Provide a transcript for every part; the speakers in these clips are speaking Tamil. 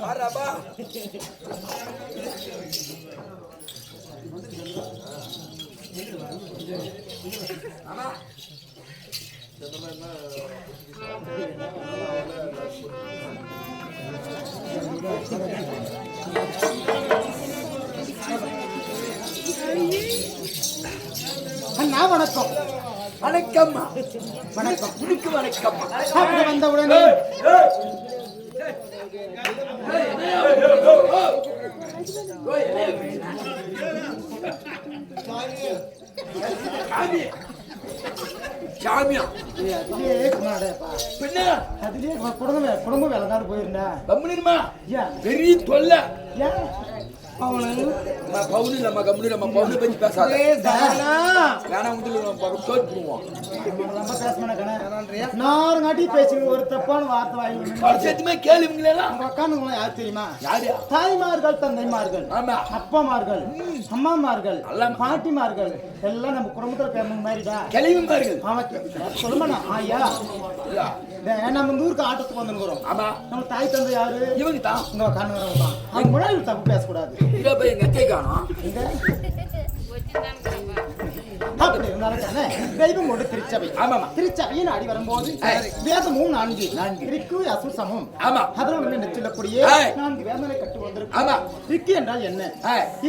வரப்பா ஆமா அண்ணா வணக்கம். வணக்கம்மா. வணக்கம். உனக்கு வணக்கம்மா. அப்படி வந்த உடனே சாமியா குடும்ப வேலைக்காரு போயிருந்தா கம்முனிருமா பெரிய தொல்லை அவளை பவுனு நம்ம கம்முனு நம்ம பவுனு பத்தி பேசாத வேணாம் பேசி ஒரு தப்பான வார்த்தை வாங்கி கேளுங்களா உட்காந்துங்களா யார் தெரியுமா? யாரு? தாய்மார்கள், தந்தைமார்கள், அப்பமார்கள், அம்மாமார்கள், பாட்டிமார்கள் எல்லாம் நம்ம குடும்பத்துல பேருந்த மாதிரிடா கிளவிமார்கள். சொல்லுமா ஐயா நம்ம இந்த ஊருக்கு ஆட்டத்துக்கு வந்துருக்கிறோம். ஆமா நம்ம தாய் தந்தை யாரு? இவங்க தான் உங்க கண்ணுறவங்க தான். அவங்க முன்னாடி தப்பு பேசக்கூடாது. எங்க அத்தை காணோம். அப்படி இருந்தாலும் தெய்வம் கொண்டு திருச்சபை. ஆமாமா திருச்சபையின் அடி வரும்போது வேதமும் 4 ரிக்கு அசு சமம். ஆமா அதில் சொல்லக்கூடிய 4 வேதனை கட்டு வந்திருக்கு. ஆமா ரிக்கு என்றால் என்ன?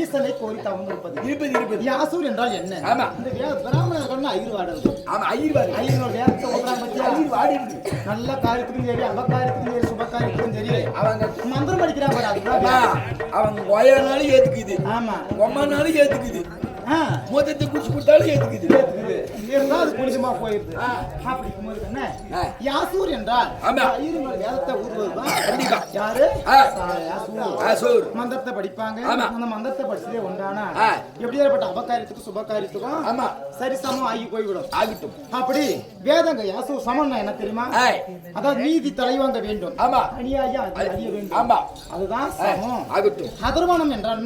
ஈசனை கோரி தவந்திருப்பது. யாசூர் என்றால் என்ன? ஆமா இந்த பிராமணர்கள் ஐயர்வாடு. ஆமா ஐயர்வாடு வேதத்தை ஐயர்வாடி நல்ல காரியத்துக்கும் சரி அபகாரியத்துக்கும் சரி சுபகாரியத்துக்கும் சரி அவங்க மந்திரம் படிக்கிறாங்க. அதுதான் அவங்க ஒயனாலும் ஏத்துக்குது. ஆமா ஒம்மனாலும் ஏத்துக்குது. மொத்தத்தை குடிச்சு கொடுத்தாலும் ஏத்துக்குது. அது புனிதமா போயிருது. அப்படி என்ன யாசூர் என்றால் வேதத்தை ஊதுவதுதான். யாரு? மந்திரத்தை படிப்பாங்க. அந்த மந்திரத்தை படிச்சதே ஒன்றானா எப்படியாப்பட்ட அபகாரியத்துக்கும் சுபகாரியத்துக்கும் சரிசமம் ஆகி போய்விடும். ஆகட்டும். அப்படி வேதங்க யாசூர் சமம்னா என்ன தெரியுமா? அதாவது நீதி தலைவாங்க வேண்டும். அநியாயம் அறிய வேண்டும். அதுதான் சமம். ஆகட்டும். அதர்வனம் என்றால்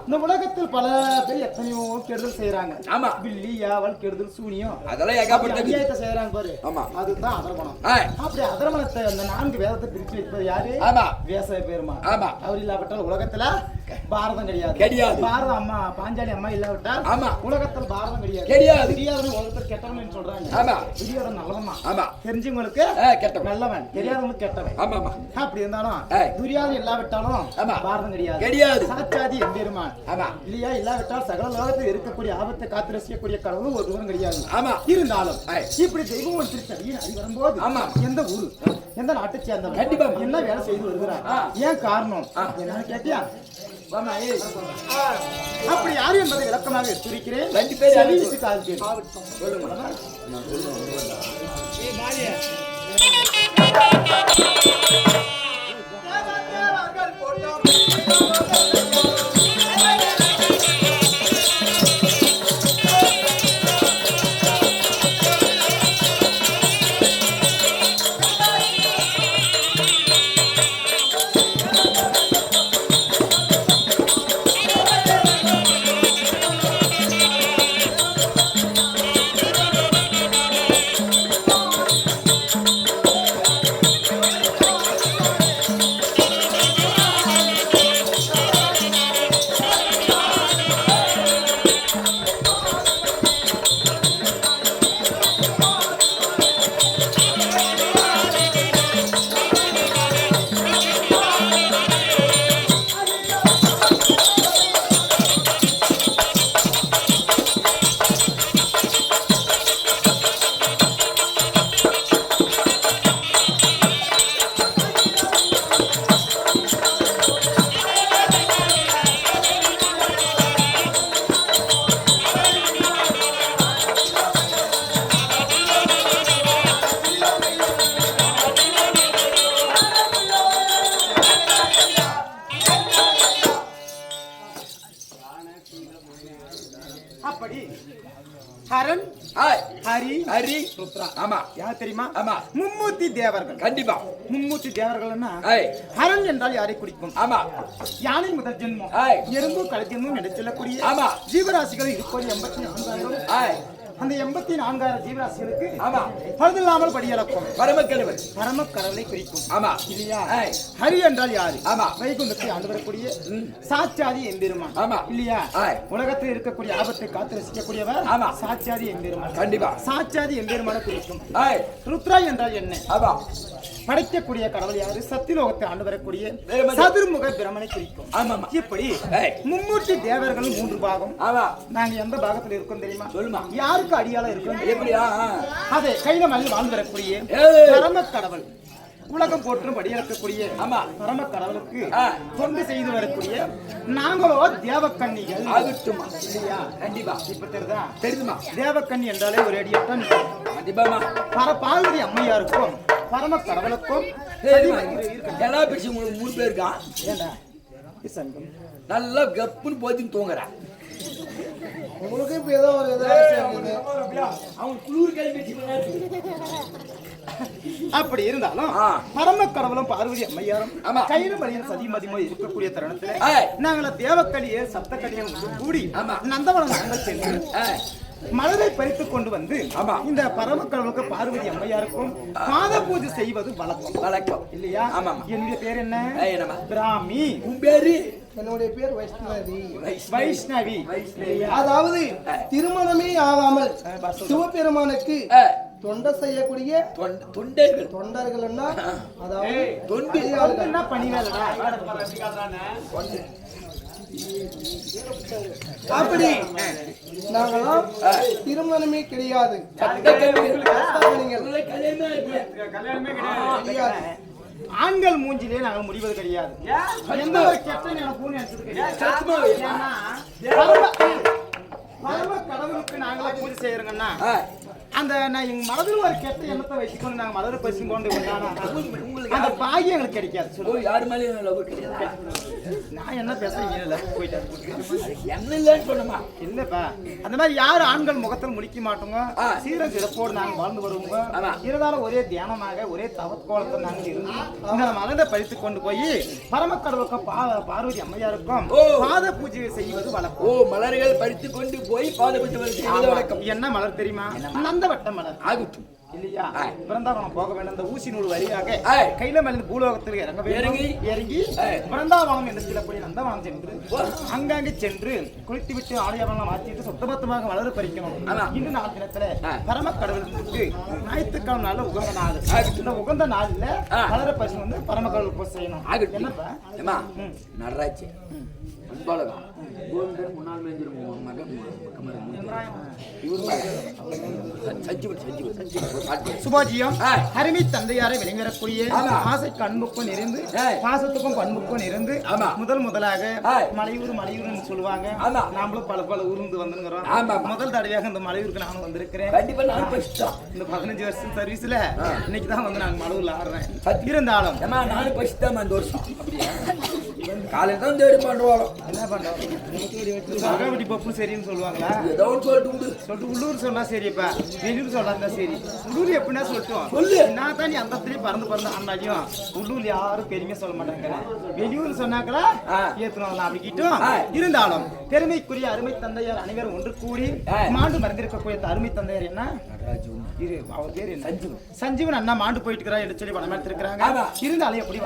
இந்த உலகத்தில் பல பேர் எத்தனையோ கெடுதல் செய்யறாங்க. ஆமா பில்லி யாவல் கெடுதல் சூனியம் அதெல்லாம் ஏகப்பட்ட அநியாயத்தை செய்யறாங்க பாரு. ஆமா அதுதான் அதர்வனம். அப்படி அதர்வனத்தை அந்த 4 வேதத்தை பிரிச்சு வைப்பது யாரு? ஆமா வேச பெருமாள். ஆமா அவர் இல்லாவிட்டால் உலகத்துல பாரதம் கிடையாது. பாரதம் அம்மா பாஞ்சாலி அம்மா இல்லாவிட்டால் ஆமா உலகத்தில் பாரதம் கிடையாது. தெரியாதவன் உலகத்தில் கெட்டவன் சொல்றாங்க. ஆமா தெரியாதவன் நல்லவன். ஆமா தெரிஞ்சவங்களுக்கு கெட்டவன் நல்லவன், தெரியாதவங்களுக்கு கெட்டவன். ஆமா அப்படி இருந்தாலும் துரியாதன் இல்லாவிட்டாலும் பாரதம் கிடையாது. சாட்சாதி எம்பெருமான். ஆமா இல்லையா? இல்லாவிட்டால் சகல லோகத்தில் இருக்கக்கூடிய ஆபத்தை காத்து ரசிக்கக்கூடிய கடவுளும் ஒருவரும் கிடையாது. ஆமா இருந்தாலும் இப்படி தெய்வம் ஒரு திருச்சபையின் அடி வரும்போது ஆமா எந்த ஊரு எந்த நாட்டை சேர்ந்தவன் கண்டிப்பா என்ன வேலை செய்து வருகிறார்? ஏன் காரணம் என்ன கேட்டியா? அப்படி யாரு என்பதை விளக்கமாக எடுத்திருக்கிறேன். 2 பேர் அப்படி ஹரன் ஹரி ஹரி ருத்ரா. ஆமா யார் தெரியுமா? ஆமா மும்மூர்த்தி தேவர்கள். கண்டிப்பா மும்மூர்த்தி தேவர்கள்னா ஹரன் என்றால் யாரை குறிக்கும்? ஆமா யானை முதல் ஜென்மம் எறும்பு கலை ஜென்மம் என்று சொல்லக்கூடிய ஆமா ஜீவராசிகள் 84,000 அந்த 84,000 ஜீவராசிகளுக்கு ஆமா பழுதில்லாமல் படியளக்கும் பரமக்கடவுள் பரமக்கடவுளை குறிக்கும். ஆமா இல்லையா? ஹரி என்றால் யாரு? ஆமா வைகுந்தத்தை ஆண்டு வரக்கூடிய சாட்சாதி எம்பெருமான். ஆமா இல்லையா? உலகத்தில் இருக்கக்கூடிய ஆபத்தை காத்து ரசிக்கக்கூடியவர். ஆமா சாட்சாதி எம்பெருமான். கண்டிப்பா சாட்சாதி எம்பெருமான குறிக்கும். ருத்ரா என்றால் என்ன? ஆமா படைக்கக்கூடிய கடவுள் யாரு? சத்தியலோகத்தை ஆண்டு வரக்கூடிய சதுர்முக பிரமனை குறிக்கும். ஆமா இப்படி மும்மூர்த்தி தேவர்களும் 3 பாகம். ஆமா நாங்க எந்த பாகத்துல இருக்கோம் தெரியுமா? சொல்லுமா. யாருக்கு அடியாளம் இருக்கும்? எப்படியா? அதே கையில மல்லி வாழ்ந்து வரக்கூடிய பரம கடவுள் உலகம் போற்றும் படியளக்கக்கூடிய ஆமா பரம கடவுளுக்கு தொண்டு செய்து வரக்கூடிய நாங்களோ தேவக்கன்னிகள் ஆகட்டுமா? இல்லையா? கண்டிப்பா. இப்ப தெரியுமா? தேவக்கன்னி என்றாலே ஒரு அடியத்தான் கண்டிப்பா பார்வதி அம்மையாருக்கும் பரம கடவுளுக்கும் எல்லா பிடிச்சி உங்களுக்கு 3 பேர் இருக்கான். ஏண்டா நல்லா கப்புன்னு போச்சுன்னு தூங்குறான். உங்களுக்கு இப்ப ஏதோ ஒரு அவங்க குளிர் கிளம்பி அப்படி இருந்தாலும் பரம கடவுளும் பார்வதி அம்மையாரும் கையில மலையில் சதிமதிமோ இருக்கக்கூடிய தருணத்துல நாங்கள தேவக்கடியே சப்தக்கடியை கூடி நந்தவனம் நாங்கள் சென்று மலரை பறித்துக் கொண்டு வந்து இந்த பரம கடவுளுக்கு பார்வதி அம்மையாருக்கும் பாத பூஜை செய்வது வழக்கம் இல்லையா? என்னுடைய பேர் என்ன? பிராமி. உன் பேரு? என்னுடைய பேர் வைஷ்ணவி. வைஷ்ணவி. அதாவது திருமணமே ஆகாமல் சிவபெருமானுக்கு தொண்டை செய்யக்கூடிய தொண்டர்கள் அதாவது பணியாளர். அப்படி நாங்களாம் திருமணமே கிடையாது. ஆண்கள் மூஞ்சிலே நாங்க முடிவது கிடையாது. எந்த ஒரு கெட்ட கடவுளுக்கு நாங்களா பூஜை செய்யறோங்கன்னா அந்த நான் எங்க மனதில் ஒரு கெட்ட எண்ணத்தை வச்சுக்கொண்டு நாங்க மலரை பரிசு கொண்டு அந்த பாகியம் எங்களுக்கு கிடைக்காது. சொல்லு யாரு மேலேயும் நான் என்ன பேசுறேன் போயிட்டாரு என்ன இல்லைன்னு சொன்னமா இல்லப்பா. அந்த மாதிரி யாரு ஆண்கள் முகத்தில் முடிக்க மாட்டோங்க. சீர சிறப்போடு நாங்க வாழ்ந்து வருவோங்க. இருந்தாலும் ஒரே தியானமாக ஒரே தவக்கோலத்தை நாங்கள் இருந்து இந்த மலரை பறித்து கொண்டு போய் பரமக்கடவுளுக்கும் பார்வதி அம்மையாருக்கும் பாத பூஜை செய்வது வழக்கம். மலர்கள் பறித்து கொண்டு போய் பாத பூஜை செய்வது வழக்கம். என்ன மலர் தெரியுமா? நந்தவட்ட மலர் ஆகட்டும். இல்லையா? பிருந்தாவனம் போக வேண்டும். அந்த ஊசி நூல் வழியாக கையில மேல பூலோகத்தில் இறங்கி பிருந்தாவனம் என்று சொல்லக்கூடிய நந்தவனம் சென்று அங்கங்கே சென்று குளித்துவிட்டு ஆலயவனம் மாற்றிட்டு சுத்தபத்தமாக வளர பறிக்கணும். இன்று நாள் தினத்துல பரம கடவுளுக்கு ஞாயிற்றுக்கிழமை நாள் உகந்த நாள். இந்த உகந்த நாள்ல வளர பரிசு வந்து பரம கடவுளுக்கு செய்யணும். என்னப்பா நடராஜ் முன்னாள் மகன் சுபாஜியம் அருமை தந்தையாரை விளங்கக்கூடிய ஆசைக்கு அன்புக்கும் இருந்து பாசத்துக்கும் பண்புக்கும் இருந்து முதலாக மலையூர் சொல்லுவாங்க. நாமளும் பல ஊருந்து வந்துங்கிறோம். முதல் தடவையாக இந்த மலையூருக்கு நானும் வந்திருக்கிறேன். இந்த 15 வருஷம் சர்வீஸ்ல இன்னைக்குதான் வந்து நாங்க மலையூர்ல ஆடுறேன். இருந்தாலும் நானும் பஸ்ட் தான் அந்த வருஷம் காலையில தான் தேடி பண்றோம். என்ன பண்றோம்? அகவடி பப்பு சரின்னு சொல்லுவாங்களா? ஏதோ சொல்லிட்டு உள்ளூர் சொன்னா சரிப்பா, வெளியூர் சொன்னா சரி. உள்ளூர் எப்படின்னா சொல்லிட்டோம் சொல்லு. நான் தான் நீ அந்த பறந்து அண்ணாடியும் உள்ளூர் யாரும் பெருமையா சொல்ல மாட்டாங்க. வெளியூர் சொன்னாங்களா ஏத்துனோம் அப்படி கிட்டும். இருந்தாலும் பெருமைக்குரிய அருமை தந்தையார் அனைவரும் ஒன்று கூடி மாண்டு மறந்திருக்கக்கூடிய அருமை தந்தையார் என்ன அவர் பேரு சஞ்சீவன் அண்ணா மாண்டு போயிட்டு இருக்கிறா என்று சொல்லி பணம் எடுத்திருக்கிறாங்க. இருந்தாலும் எப்படி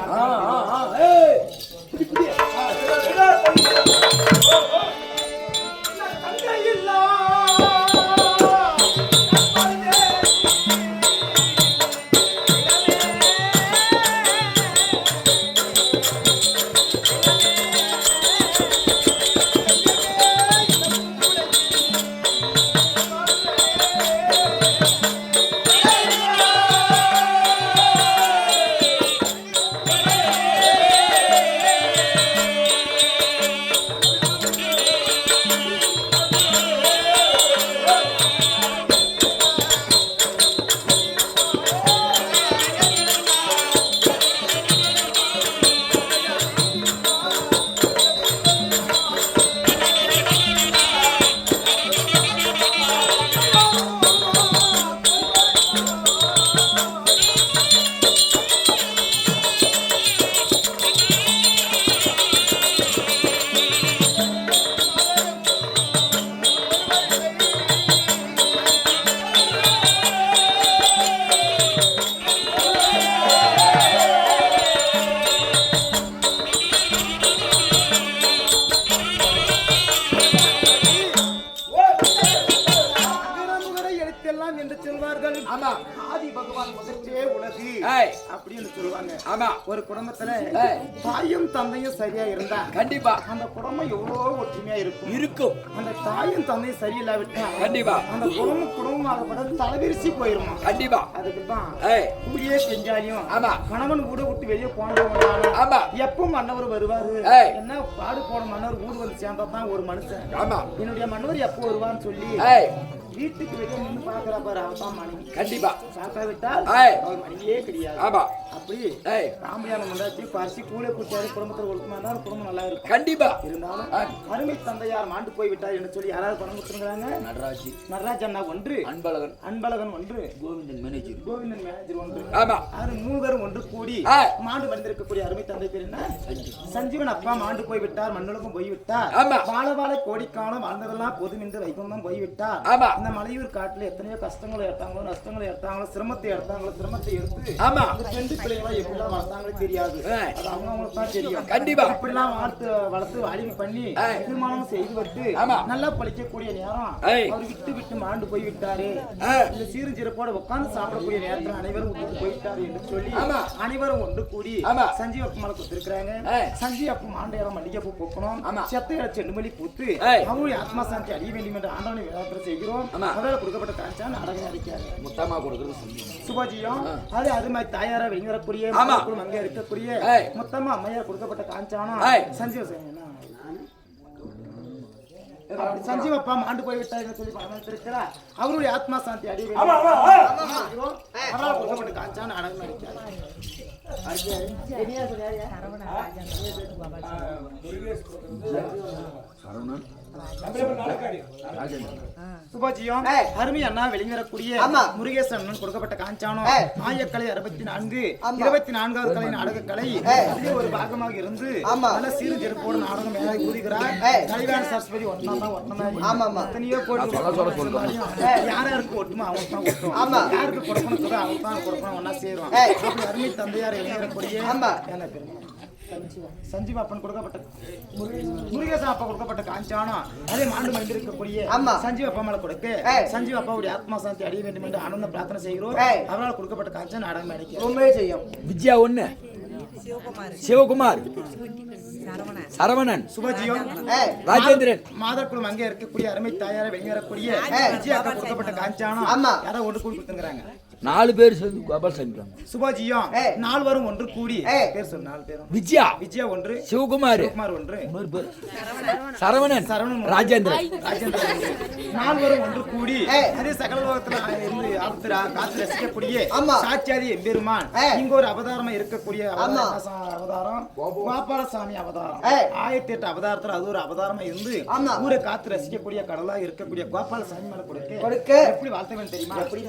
ஆமா. ஒரு குடும்பத்துல தாயும் தந்தையும் சரியா இருந்தா கண்டிப்பா அந்த குடும்பம் எவ்வளவு ஒற்றுமையா இருக்கும். இருக்கும். அந்த தாயும் தந்தையும் சரியில்லாவிட்டா கண்டிப்பா அந்த குடும்பமாகப்பட்டது தலைவிரிசி போயிருமா. கண்டிப்பா அதுக்குதான் ஏய் கூடியே செஞ்சாலியும் ஆமா கணவன் வீடு விட்டு வெளியே போனவங்க ஆமா எப்ப மன்னவர் வருவாரு ஏய் என்ன பாடு போன மன்னர் வீடு வந்து சேர்ந்தாதான் ஒரு மனுஷன் ஆமா என்னுடைய மன்னர் எப்போ வருவான்னு சொல்லி ஏய் வீட்டுக்கு வெளியே நின்று பாக்குறா பாரு அவதான் மனைவி. கண்டிப்பா சாக்கா விட்டால் ஏய் அவர் மனைவியே கிடையாது. ஆமா அப்படி ஏய் காம்பியான முண்டாச்சு பரிசி கூலே குடிச்சாரு குடும்பத்தில் ஒழுக்கமா இருந்தா குடும்பம் நல்லா இருக்கும். கண்டிப்பா இருந்தாலும் அருமை தந்தையார் மாண்டு போய் விட்டார் என்று சொல்லி யாராவது பணம் கொடுத்துருக்காங்க. நடராஜ் அண்ணா ஒன்று, அன்பழகன் ஒன்று, கோவிந்தன் மேனேஜர் ஒன்று, ஆமா அது 3 பேரும் ஒன்று கூடி மாண்டு வந்திருக்கக்கூடிய அருமை தந்தை பேர் என்ன? சஞ்சீவன் அப்பா மாண்டு போய் விட்டார், மண்ணுலகம் போய் விட்டார். ஆமா வாழ கோடிக்காலம் வாழ்ந்ததெல்லாம் பொதுமின்று வைகுந்தம் போய் விட்டார். ஆமா இந்த மலையூர் காட்டுல எத்தனையோ கஷ்டங்களை எடுத்தாங்களோ, நஷ்டங்களை எடுத்தாங்களோ, சிரமத்தை எடுத்து ஆமா அந்த பெண்டு பிள்ளைகளை எப்படிலாம் வளர்த்தாங்களோ தெரியாது. அது அவங்களுக்கு தான் தெரியும். கண்டிப்பா அப்படிலாம் வளர்த்து வாலிபம் பண்ணி திருமணம் செய்து விட்டு நல்லா பழிக்கக்கூடிய நேரம் அவர் விட்டு மாண்டு போய் விட்டாரு. இந்த சீரு சிறப்போட உட்கார்ந்து சாப்பிடக்கூடிய நேரத்தில் அனைவரும் விட்டு போயிட்டாரு என்று சொல்லி அனைவரும் ஒன்று கூடி சஞ்சீவ் அப்பா மேல கொடுத்திருக்கிறாங்க. சஞ்சீவ் அப்பா மாண்டையாரம் மல்லிகை பூ பூக்கணும், செத்தையில செண்டுமல்லி பூத்து அவருடைய ஆத்மா சாந்தி அடைய வேண்டும் என்று ஆண்டவனை வேதாத்திரம் செய்கிறோம். அவரால் கொடுக்கப்பட்ட காட்சா நாடகம் நடிக்காரு முத்தமா கொடுக்கிறது சுபாஜியம். அது மாதிரி தாயாரா வெளிவரக்கூடிய அங்க இருக்கக்கூடிய மொத்தமா அம்மையார் கொடுக்கப்பட்ட காஞ்சானம் சஞ்சீவ் சஞ்சீவ் அப்பா மாண்டு போய் விட்டார் சொல்லி பணம் அவருடைய ஆத்மா சாந்தி அடைய கொடுக்கப்பட்ட காஞ்சானம் நாடகம் நடிக்காரு. சுபாஜியம் அருமை அண்ணா வெளிவரக்கூடிய முருகேசன் கொடுக்கப்பட்ட காஞ்சானம் ஆயக்கலை 64 24வது கலை நாடக கலை அதிலே ஒரு பாகமாக இருந்து நல்ல சீரு சிறப்போடு நாடகம் மேலே கூறுகிறார். கலைவாணி சரஸ்வதி எத்தனையோ கோடி யாருக்கு ஒட்டுமா அவங்க தான் ஒட்டும், யாருக்கு கொடுக்கணும் அவங்க தான் கொடுக்கணும், ஒன்னா சேரும். அப்படி அருமை தந்தையார் வெளிவரக்கூடிய சஞ்சீவ் அப்பன் கொடுக்கப்பட்ட முருகேசன் அப்பா கொடுக்கப்பட்ட காஞ்சானம் அதே மாண்டு மண்டி இருக்கக்கூடிய சஞ்சீவ் அப்பா மேல கொடுக்க சஞ்சீவ் அப்பாவுடைய ஆத்மா சாந்தி அடைய வேண்டும் என்று ஆனந்த பிரார்த்தனை செய்கிறோம். அவரால் கொடுக்கப்பட்ட காஞ்சானம் நாடகம் நடிக்க செய்யும். விஜயா ஒண்ணு, சிவகுமார், சரவணன், சுபஜியம், ராஜேந்திரன், மாதர்குளம் அங்கே இருக்கக்கூடிய அருமை தாயார வெளியேறக்கூடிய விஜயா அக்கா கொடுக்கப்பட்ட காஞ்சானம் யாரோ ஒன்று கூடி கொடுத்துங்கிறாங்க. 4 பேர் சேர்ந்து கோபால் சந்திரம் சுபாஜியம் 4 வரும் ஒன்று கூடி பேர் சொன்ன 4 பேரும் விஜயா ஒன்று, சிவகுமார் ஒன்று, சரவணன், ராஜேந்திரன் 4 வரும் ஒன்று கூடி அதே சகல லோகத்துல இருந்து காத்து ரசிக்கக்கூடிய சாட்சியாதி எம்பெருமான் இங்க ஒரு அவதாரமா இருக்கக்கூடிய அவதாரம் கோபாலசாமி அவதாரம். 1008 அவதாரத்துல அது ஒரு அவதாரமா இருந்து ஊரை காத்து ரசிக்கக்கூடிய கடலா இருக்கக்கூடிய கோபாலசாமி மேல கொடுக்க எப்படி வாழ்த்த வேண்டும் தெரியுமா? எப்படி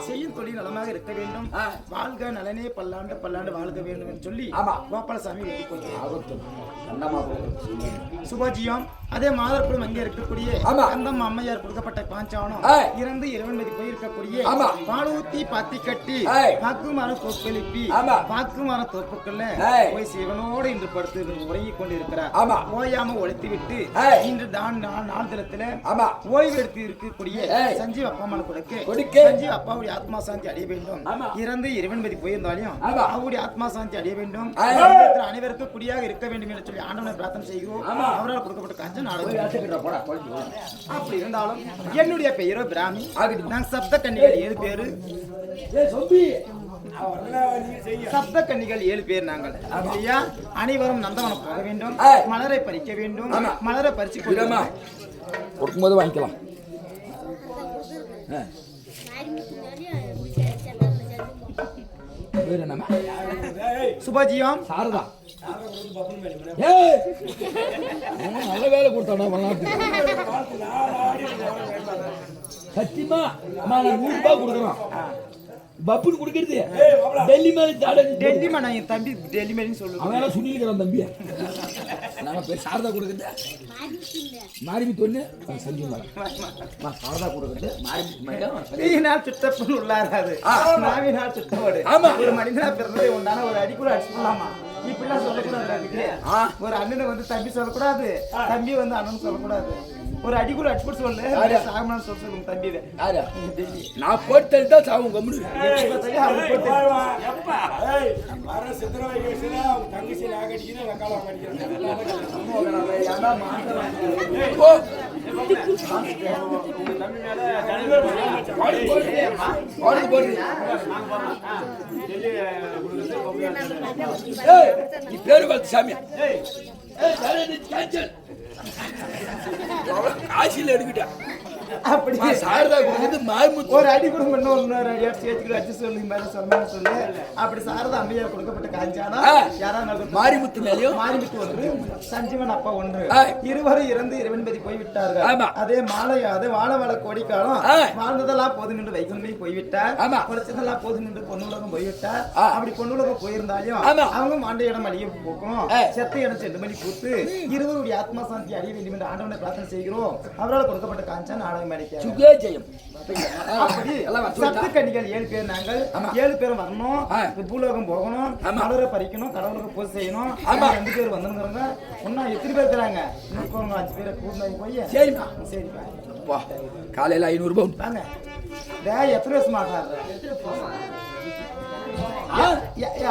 செய்யும் தொழில் நலமாக இருக்க வேண்டும், வாழ்க நலனே பல்லாண்டு பல்லாண்டு வாழ்க வேண்டும் என்று சொல்லி கோபாலசாமி வேண்டிக் கொள்கிறார். சுபாஜியம் அதே மாதர்குளம் அங்கே இருக்கக்கூடிய அந்தம் அம்மையார் கொடுக்கப்பட்ட காஞ்சானம் இறந்து இறைவன்மதி போயிருக்கக்கூடிய பாலூத்தி பாத்தி கட்டி பாக்கு மர தோப்பெழுப்பி பாக்கு மர தோப்புக்குள்ள போய் சிவனோடு இன்று படுத்து உறங்கிக் கொண்டிருக்கிறார். ஓயாம ஒழித்து விட்டு இன்று நாள் தினத்துல ஓய்வு எடுத்து இருக்கக்கூடிய சஞ்சீவ் அப்பா மேல கொடுக்க சஞ்சீவ் அப்பாவுடைய ஆத்மா சாந்தி அடைய வேண்டும். இறந்து இறைவன்மதி போயிருந்தாலும் அவருடைய ஆத்மா சாந்தி அடைய வேண்டும், அனைவருக்கும் குடியாக இருக்க வேண்டும் என்று சொல்லி ஆண்டவனை பிரார்த்தனை செய்கிறோம். அவரால் கொடுக்கப்பட்ட காஞ்ச காஞ்சா நாடகம். அப்படி இருந்தாலும் என்னுடைய பெயரோ பிராமி. நாங்க சப்த கன்னிகள் 7 பேரு. சப்த கன்னிகள் 7 பேர் நாங்கள். ஐயா அனைவரும் நந்தவனம் போக வேண்டும், மலரை பறிக்க வேண்டும். மலரை பறிச்சு கொடுக்கும்போது வாங்கிக்கலாம். சுபாஜியம் சாரதா நல்ல வேலை கொடுத்தானா சத்தியமா நான் 100 ரூபாய் கொடுக்குறோம். பப்புன்னு கொடுக்கறது டெல்லி மேல டெல்லி மேல என் தம்பி டெல்லி மேலன்னு சொல்லுங்க. அவன் சொல்லியிருக்கிறான் தம்பியா. நாங்க பேர் சாரதா கொடுக்குறது மாரிமி தொண்ணு சஞ்சு மேடம் சாரதா கொடுக்குறது மாரிமி நாள் சுத்தப்பன் உள்ளாராது மாமி நாள் சுத்தோடு. ஒரு மனிதனா பிறந்ததை உண்டான ஒரு அடி கூட அடிச்சுக்கலாமா? இப்படிலாம் சொல்லக்கூடாது. ஒரு அண்ணனை வந்து தம்பி சொல்லக்கூடாது, தம்பி வந்து அண்ணன் சொல்லக்கூடாது. ஒரு அடி கூட அடிச்சு சொல்லு சாகமான்னு சொல்லுங்க தம்பி. நான் போட்டு தள்ளிட்டா சாவும் கம்முனு. நீ பேரு பார்த்து சாமியா காசில எடுக்கிட்டா அப்படி சாரதா கொடுக்குறது மாரிமுத்து ஒரு அடி கூட இன்னொரு அடி சேர்த்துக்கிட்டு அடிச்சு சொல்லி மேல சொன்னான்னு சொல்லு. அப்படி சாரதா அம்மையார் கொடுக்கப்பட்ட காஞ்சானா யாராவது மாரிமுத்து மேலையும் மாரிமுத்து ஒன்று சஞ்சீவன் அப்பா ஒன்று இருவரும் இறந்து இறைவன்பதி போய் விட்டார்கள். அதே மாலை அதே வாழ கோடிக்காலம் வாழ்ந்ததெல்லாம் போதும் என்று வைகுண்டி போய்விட்டார். குறைச்சதெல்லாம் போதும் என்று பொன்னுலகம் போய்விட்டார். அப்படி பொன்னுலகம் போயிருந்தாலும் அவங்க மாண்ட இடம் அழிய போக்கும், செத்த இடம் சென்று மணி பூத்து இருவருடைய ஆத்மா சாந்தி அடைய வேண்டும் என்று ஆண்டவனை பிரார்த்தனை செய்கிறோம். அவரால் கொடுக்கப்பட்ட காஞ்சா நாடகம் சப்தக்கன்னிகள் 7 பேர் நாங்கள். 7 பேரும் வரணும், பூலோகம் போகணும், மலரை பறிக்கணும், கடவுளுக்கு பூஜை செய்யணும். 2 பேர் வந்துருங்க. இன்னும் எத்தனை பேர் இருக்கிறாங்க? 5 பேரை கூட்டினாங்க போய். சரிப்பா சரிப்பா காலையில 500 ரூபாய் தாங்க. எத்தனை வருஷம் ஆட்டாரு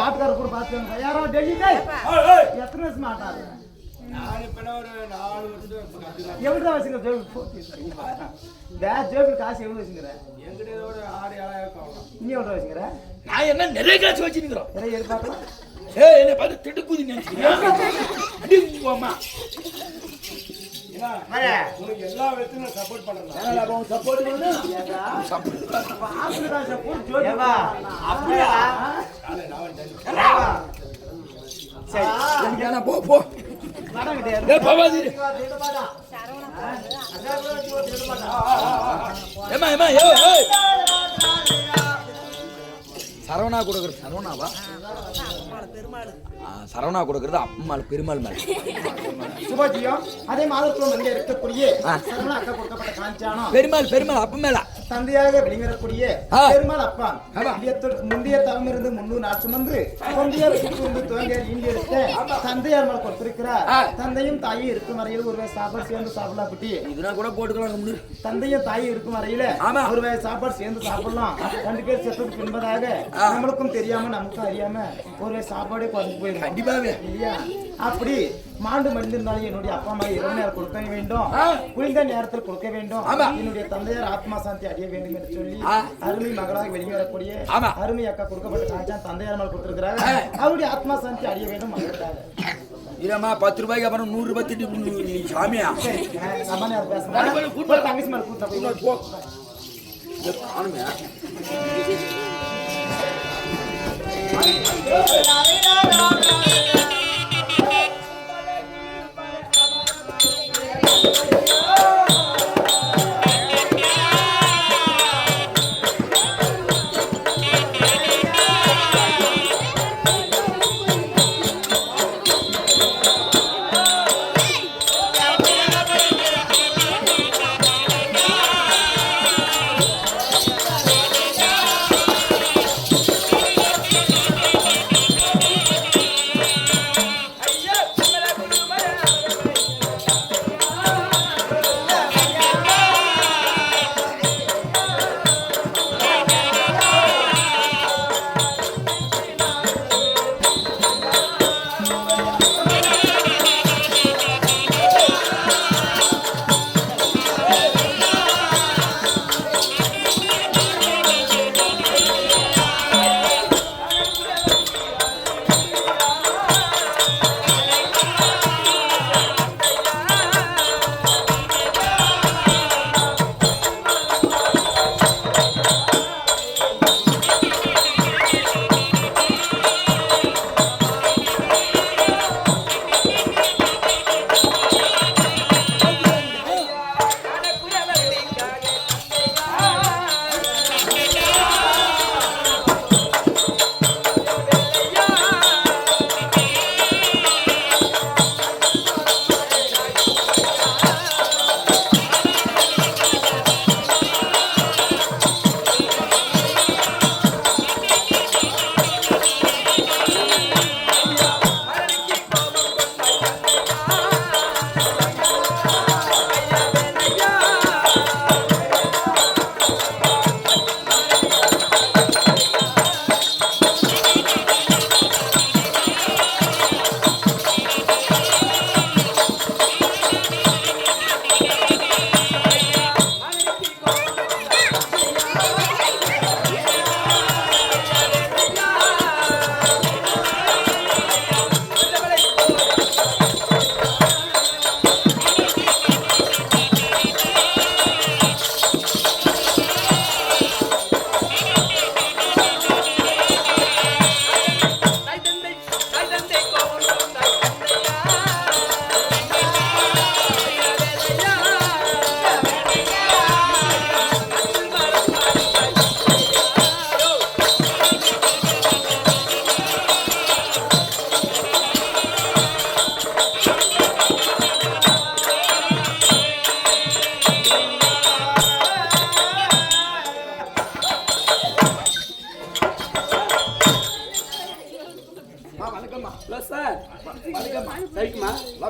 ஆட்டுக்கார கூட பார்த்து யாரோ டெல்லி எத்தனை வருஷம் ஆட்டாரு? எவ்வளோ வச்சுங்க ஜோபில் காசு எவ்வளோ வச்சுக்கிற? நீ எவ்வளோ வச்சுக்கிற? நான் என்ன நிறைய காசு வச்சுக்கிறோம். நிறைய எதிர்பார்க்கலாம். என்ன பார்த்து திட்டுக்குதி நினைச்சுக்கிறேன். எல்லா விதத்திலும் சப்போர்ட் பண்றேன். சப்போர்ட் பண்ணு போ போ சரவணா கொடுக்கறது சரவணாவா? சரவணா கொடுக்கறது அம்மாள் பெருமாள் மேல. சுபாஜியம் அதே மாதத்துல வந்து இருக்கக்கூடிய சரவணா அக்கா கொடுக்கப்பட்ட காஞ்சானம் பெருமாள் அப்ப மேல தந்தையாக வெளிவரக்கூடிய பெருமாள் அப்பா முந்தைய தவம் இருந்து 300 நாள் சுமந்து தொந்தையார் சுட்டு துவங்கியார் ஈண்டி எடுத்த தந்தையார் மேல கொடுத்திருக்கிறார். தந்தையும் தாயும் இருக்கும் வரையில் ஒரு சாப்பாடு சேர்ந்து சாப்பிடலாம். குட்டி இதெல்லாம் கூட போட்டுக்கலாம். தந்தையும் தாயும் இருக்கும் வரையில ஒரு சாப்பாடு சேர்ந்து சாப்பிடலாம். 2 பேர் செத்துக்கு பின்பதாக நம்மளுக்கும் தெரியாம நமக்கும் அறியாம ஒரு சாப்பாடே குறைஞ்சு போயிடும். கண்டிப்பாவே இல்லையா? அப்படி மாண்டு மனிதனாலும் என்னுடைய அப்பா அம்மா இரவு நேரம் கொடுக்க வேண்டும், குளிர்ந்த நேரத்தில் கொடுக்க வேண்டும். என்னுடைய தந்தையார் ஆத்மா சாந்தி அடைய வேண்டும் என்று சொல்லி அருமை மகளாக வெளிவரக்கூடிய அருமை அக்கா கொடுக்கப்பட்ட காஞ்சா தந்தையார் மேல் கொடுத்திருக்கிறாங்க. அவருடைய ஆத்மா சாந்தி அடைய வேண்டும் மகளுக்காக. இல்லம்மா 10 ரூபாய்க்கு அப்புறம் 100 ரூபாய் திட்டு சாமியா சமானியார் பேசுறேன். தங்கச்சி மேல கூட்ட போ காணுமே.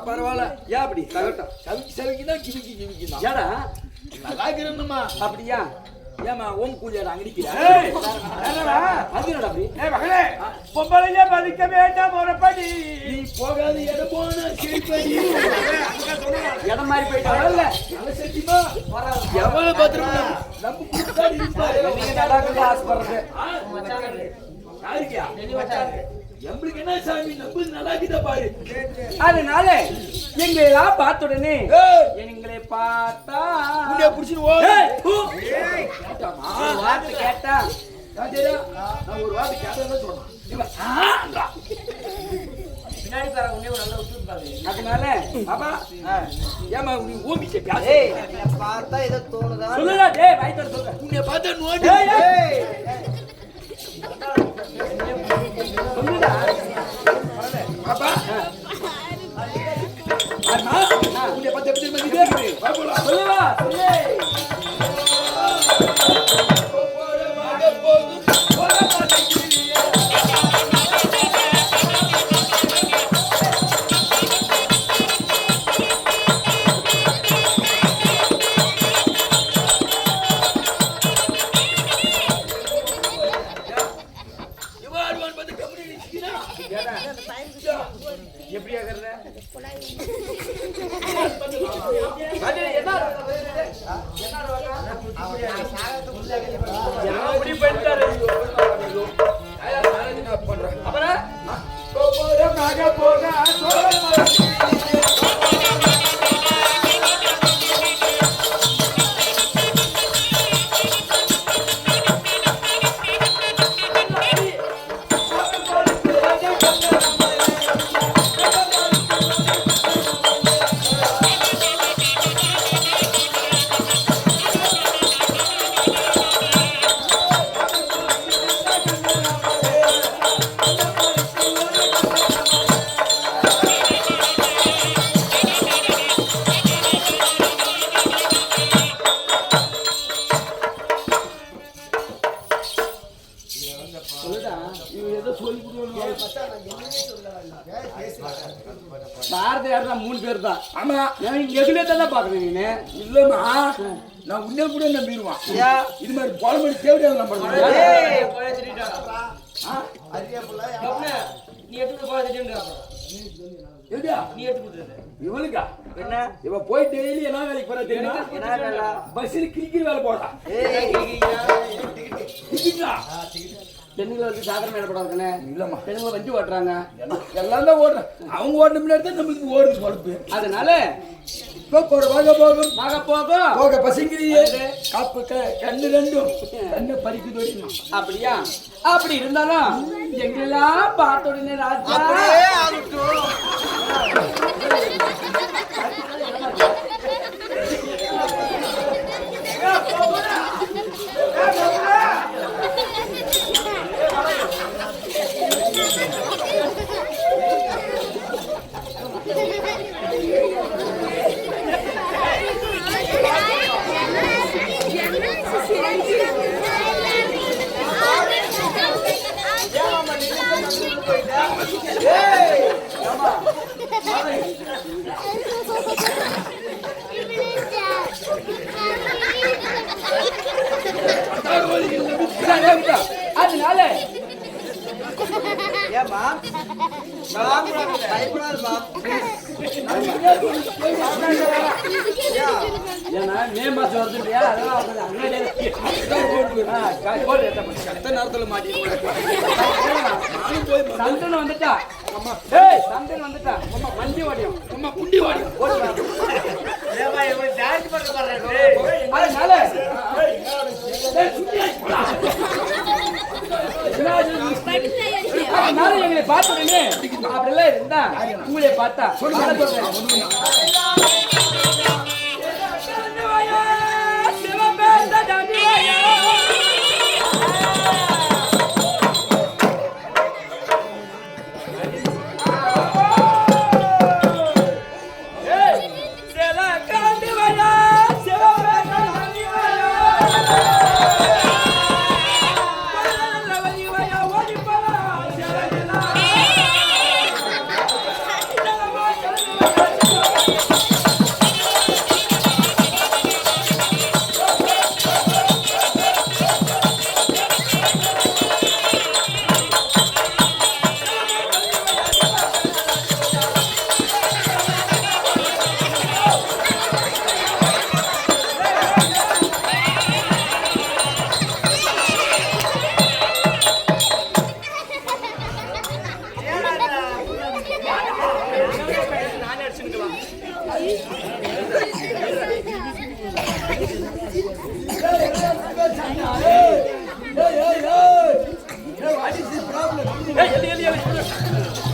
பரவாயில்ல. ஏன் அப்படி தகட்டம் சவிக்குதான் கிவிக்கு தான். ஏடா நல்லா இருக்கிறேன்னுமா. அப்படியா? ஏமா ஓம் கூலியார் அங்கடிக்கிறா? அது என்னடா அப்படி? மகளே பொம்பளைய மதிக்க வேண்டாம் முறப்படி. நீ போகாத இடம் போன கிழிப்படி. இடம் மாதிரி போயிட்டாங்கல்ல. நல்ல சத்தியமா எவ்வளவு பத்திரமா நம்ம கூட்டாடி இருப்பாரு. நீங்க நல்லா இருந்து ஆசைப்படுறது. யாருக்கியா? எம்பளுக்கு என்ன சாமி நம்ம நல்லா கிட்ட பாரு. அதனால எங்களை எல்லாம் பார்த்த உடனே எங்களை பார்த்தா உன்னை புடிச்சிட்டு ஓ. ஒரு வார்த்தை கேட்டா நான் ஒரு வார்த்தை கேட்டேன்னு சொன்னேன். பின்னாடி பாரு உன்னை நல்லா விட்டு பாரு. அதனால அப்பா ஏமா நீ ஓமிச்ச பேச. ஏய் என்ன பார்த்தா ஏதோ தோணுதா? சொல்லுடா டேய் வாய்த்த சொல்ற. உன்னை பார்த்தா நோடி. ஏய் சொல்லுடா. அப்பா அண்ணா உன்னை பார்த்தா எப்படி தெரியுமா? வா போலாம். சொல்லுடா சொல்லு. எப்படி ஆகறத? அது என்ன அப்படி பண்ணிட்டாரு. அப்புறம் பாரதி யாருன்னா 3 பேர் தான். ஆமா எதுல தான் பாக்குறேன் நீனு. இல்லம்மா நான் உன்னை கூட நம்பிடுவான். இது மாதிரி பாலமணி தேவையான நம்பர். ஏய் நீ எடுத்து போறதுன்றா. எப்படியா நீ எடுத்து கொடுத்துற. இவளுக்கா என்ன இவ போய் டெய்லி என்ன வேலைக்கு போறா தெரியுமா? என்ன வேலை? பஸ்ஸில் கிரிக்கிற வேலை போறா. ஏய் டிக்கெட்டா பெண்களை வந்து சாகரம் மேடப்படாதுன்னு இல்லம்மா பெண்களை வண்டி ஓட்டுறாங்க. எல்லாம் தான் ஓடுறேன். அவங்க ஓடுன முன்னாடி தான் நம்மளுக்கு ஓடுது பொழப்பு. அதனால போற வாங்க போகும் மக போகும் போக பசங்கிரியே காப்பு கண்ணு ரெண்டும் கண்ணை பறிக்குது வரைக்கும். அப்படியா? அப்படி இருந்தாலும் எங்களெல்லாம் பார்த்த உடனே ராஜா அப்படியே ஆகட்டும். அதனால ஏமா பயப்படாதுமா. ஏன்னா மே மாசம் வருது இல்லையா? அதெல்லாம் அடுத்த நேரத்துல மாட்டி சந்தனம் வந்துட்டா. சந்தனம் வந்துட்டா. வண்டி ஓடியும் அம்மா புண்டி வாடி அதனால அதனால எங்களை பார்த்த உடனே அப்படிலாம் இருந்தா உங்களை பார்த்தா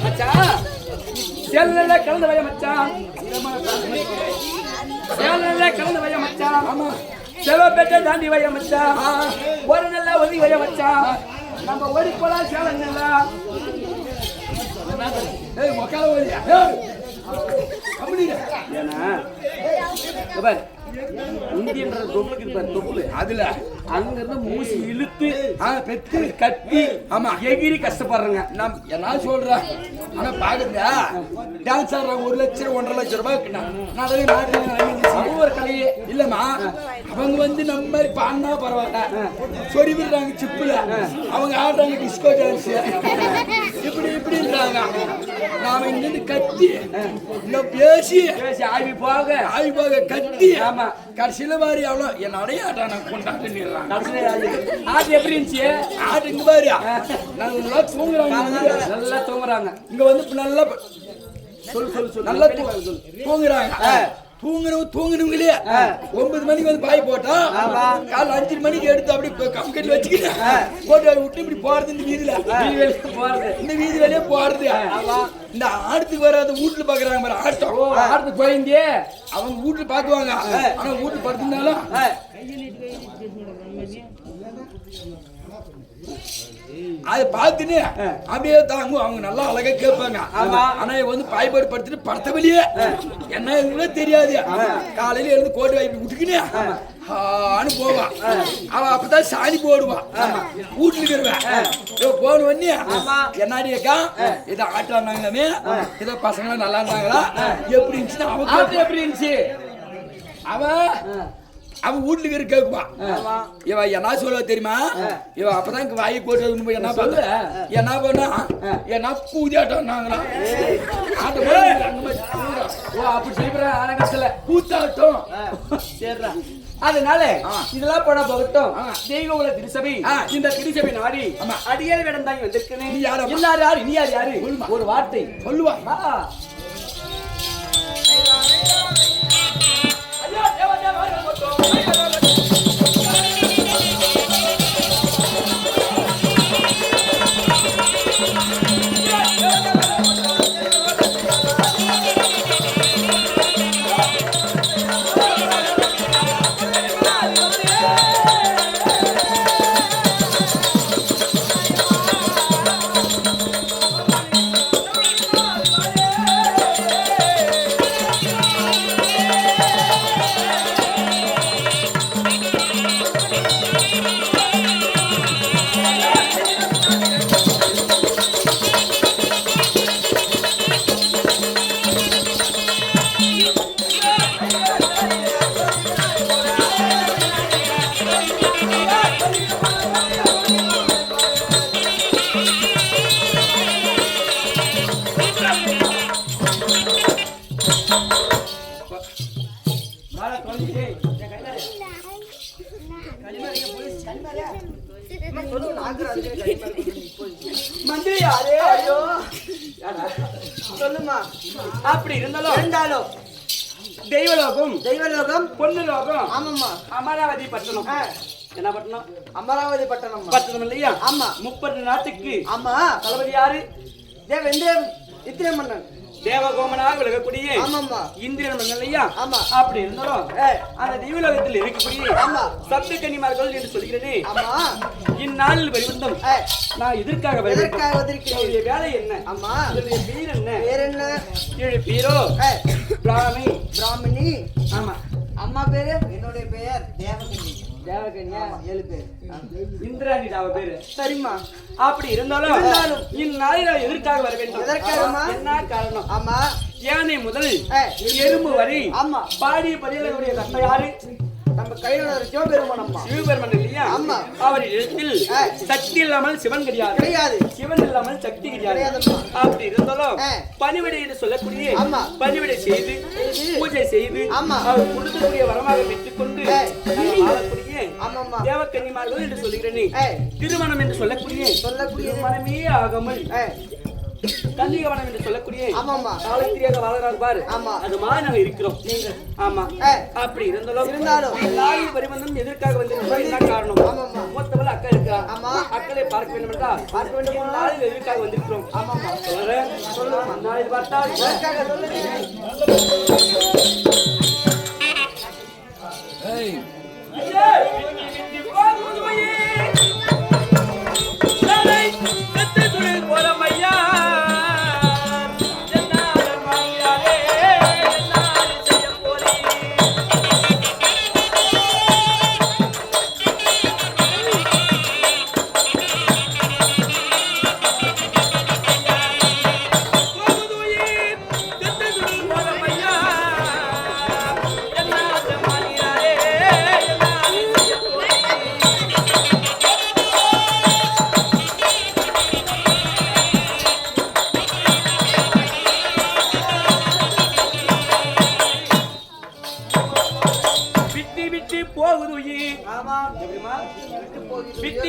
மச்சான் சேனல்ல கலந்து வைய மச்சான் சேனல்ல கலந்து வைய மச்சான் செவப்பேட்டை தாண்டி வைய மச்சான் ஒரு நல்ல ஒதுங்கி வைய மச்சான் நம்ம ஓடி போலாம் சேலம் ஏன்னா இந்தியன்ற தொப்புளுக்கு இருப்பார் தொப்புளு அதுல அங்க இருந்து மூசி இழுத்து பெத்து கட்டி ஆமா எகிரி கஷ்டப்படுறேங்க நான் என்ன சொல்றேன் ஆனா பாக்குறா டான்ஸ் ஆடுறாங்க 1 லட்சம் 1.5 லட்சம் ரூபாய் ஒரு கலையே இல்லம்மா அவங்க வந்து நம்ம மாதிரி பாடினா பரவாயில்ல சொறி விடுறாங்க சிப்புல அவங்க ஆடுறாங்க டிஸ்கோ டான்ஸ் இப்படின்றாங்க நாம இங்கிருந்து கத்தி இன்னும் பேசி ஆவி போக கத்தி ஆமா கடைசியில மாதிரி அவ்வளோ என் அடையாட்டா நான் கொண்டாடுறாங்க ஆட்டு எப்படி இருந்துச்சு ஆட்டு இங்க பாரு நல்லா தூங்குறாங்க இங்க வந்து நல்லா நல்லா தூங்குறாங்க தூங்குறவங்களே 9 மணிக்கு வந்து பாய் போட்டா காலை 5 மணிக்கு எடுத்து அப்படி கம்கட்டில் வச்சுக்கிட்டேன் போட்டு விட்டு இப்படி போறது இந்த வீதி வெளியே போறது இந்த ஆடத்துக்கு வராத வீட்டுல பாக்குறாங்க பாரு ஆட்டத்துக்கு போயிருந்தே அவங்க வீட்டுல பாக்குவாங்க ஆனா வீட்டுல படுத்திருந்தாலும் அதை பார்த்துன்னு அப்படியே தாங்க அவங்க நல்லா அழகா கேட்பாங்க ஆனா வந்து பாய்பாடு படுத்துட்டு படுத்த வெளியே என்ன கூட தெரியாது காலையில எழுந்து கோட்டு வாய்ப்பு விட்டுக்கினே போவான் அவன் அப்பதான் சாணி போடுவான் வீட்டுல இருக்கிறவன் போன உடனே என்னடிக்கா இதை ஆட்டாண்டாங்களாமே ஏதோ பசங்க நல்லா இருந்தாங்களா எப்படி இருந்துச்சுன்னா அவன் எப்படி இருந்துச்சு அவன் வீட்டுல கேக்குவான் இவ என்ன சொல்லுவா தெரியுமா இவ அப்பதான் வாயை போட்டு என்ன பண்ண என்ன பண்ணா என்ன பூஜாட்டாங்களா அப்படி செய்யற கூத்தாட்டம் அதனால இதெல்லாம் போனா போகட்டும் தெய்வங்கள திருசபை இந்த திருசபை நாடி அடியார் வேடம் தாங்கி வந்திருக்கேன் நீ யாரு ஒரு வார்த்தை சொல்லுவா மந்திரி யாரே ஐயோ சொல்லுமா அப்படி இருந்தாலும் தெய்வலோகம் பொன்னுலோகம் ஆமாம்மா அமராவதி பட்டணம் என்ன பட்டணம் அமராவதி பட்டணம் இல்லையா ஆமா 30 நாட்டுக்கு ஆமா தளபதி யாரு இத்திரன் மன்னன் தேவகோமனாக விலகக்கூடிய இந்திரன் மன்னன் இல்லையா ஆமா அப்படி இருந்தாலும் அந்த தெய்வலோகத்தில் இருக்கக்கூடிய ஆமா சப்த கன்னிமார்கள் என்று சொல்கிறேனே ஆமா இந்நாளில் வெளிவந்தம் நான் எதற்காக வந்திருக்கிறேன் வேலை என்ன ஆமா பேர் என்ன ஏழு பேரோ பிராமணி ஆமா அம்மா பேரு என்னுடைய பெயர் தேவகன்யா 7 பேர் இந்திராணி அவ பேரு சரிம்மா அப்படி இருந்தாலும் இந்நாளில் எதற்காக வர வேண்டும் என்ன காரணம் ஆமா யானை முதல் எறும்பு வரை ஆமா பாடி பதிலுடைய கஷ்டம் யாரு நம்ம கையில சிவபெருமான் இல்லையா ஆமா அவர் இடத்தில் சக்தி இல்லாமல் சிவன் கிடையாது சிவன் இல்லாமல் சக்தி கிடையாது அப்படி இருந்தாலும் பணிவிடை என்று சொல்லக்கூடிய பணிவிடை செய்து பூஜை செய்து அவர் கொடுக்கக்கூடிய வரமாக பெற்றுக்கொண்டு வாழக்கூடிய தேவக்கன்னிமார்கள் என்று சொல்லுகிறேனே திருமணம் என்று சொல்லக்கூடிய மனமே ஆகாமல் கன்னிகவனம் என்று சொல்லக்கூடிய ஆமாம்மா. காலத்திரியாக வாழ்கிறார் பாரு. ஆமா. அது மாதிரி நாங்க இருக்கிறோம். நீங்கள். ஆமா. அப்படி இருந்தாலும் எல்லாரும் பரிபந்தம் எதற்காக வந்திருக்கிறோம்? என்ன காரணம்? ஆமாம்மா. மொத்தவள் அக்கா இருக்கா. ஆமா. அக்களை பார்க்க வேண்டும் என்றால் பார்க்க வேண்டும். நாளில் எதற்காக வந்திருக்கிறோம்? ஆமாம்மா. சொல்லுங்க. நாளில் பார்த்தால் எதற்காக சொல்லுங்க. ஏய்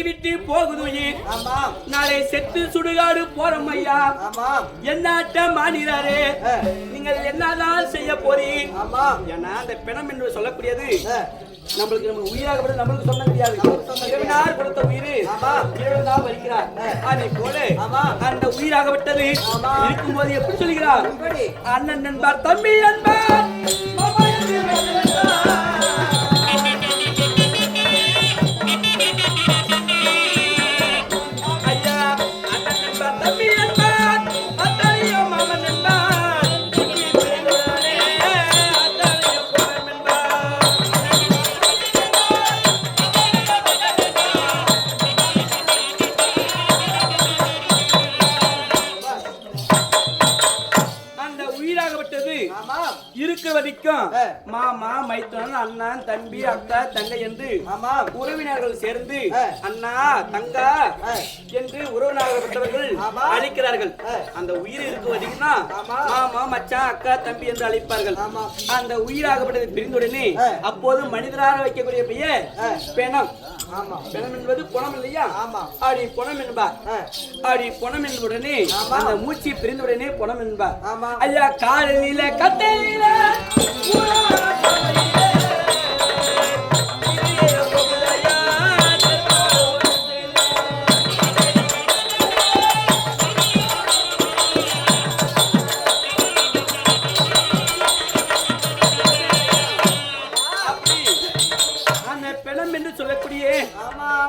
விட்டு போகுது உயிர். ஆமாம். நாளை செத்து சுடுகாடு போறோம் ஐயா. ஆமாம். என்னாட்ட மாநிலரே நீங்கள் என்னதான் செய்ய போறீர்? ஆமாம். ஏன்னா அந்த பிணம் என்று சொல்லக்கூடியது நம்மளுக்கு நம்ம உயிராகப்பட நம்மளுக்கு சொன்ன முடியாது. இறைவனார் கொடுத்த உயிர் இறைவனார் வலிக்கிறார். அதே போல அந்த உயிராகப்பட்டது இருக்கும்போது எப்படி சொல்கிறார்? அண்ணன் என்பார், தம்பி என்பார், மாமா என்பார். இருக்கிற வரைக்கும் மாமா, மைத்துனன், அண்ணன், தம்பி, அக்கா, தங்கை என்று உறவினர்கள் சேர்ந்து அண்ணா, தங்கா என்று உறவினர்கள் அழைக்கிறார்கள். அந்த உயிர் இருக்க வரைக்கும் மாமா, மச்சான், அக்கா, தம்பி என்று அழைப்பார்கள். அந்த உயிராகப்பட்டது பிரிந்துடனே அப்போது மனிதராக வைக்கக்கூடிய பெயர் பெணம். பெணம் என்பது குணம் இல்லையா? அப்படி குணம் என்பார். அப்படி குணம் என்புடனே அந்த மூச்சு பிரிந்துடனே குணம் என்பார். ஐயா காலையில கட்டையில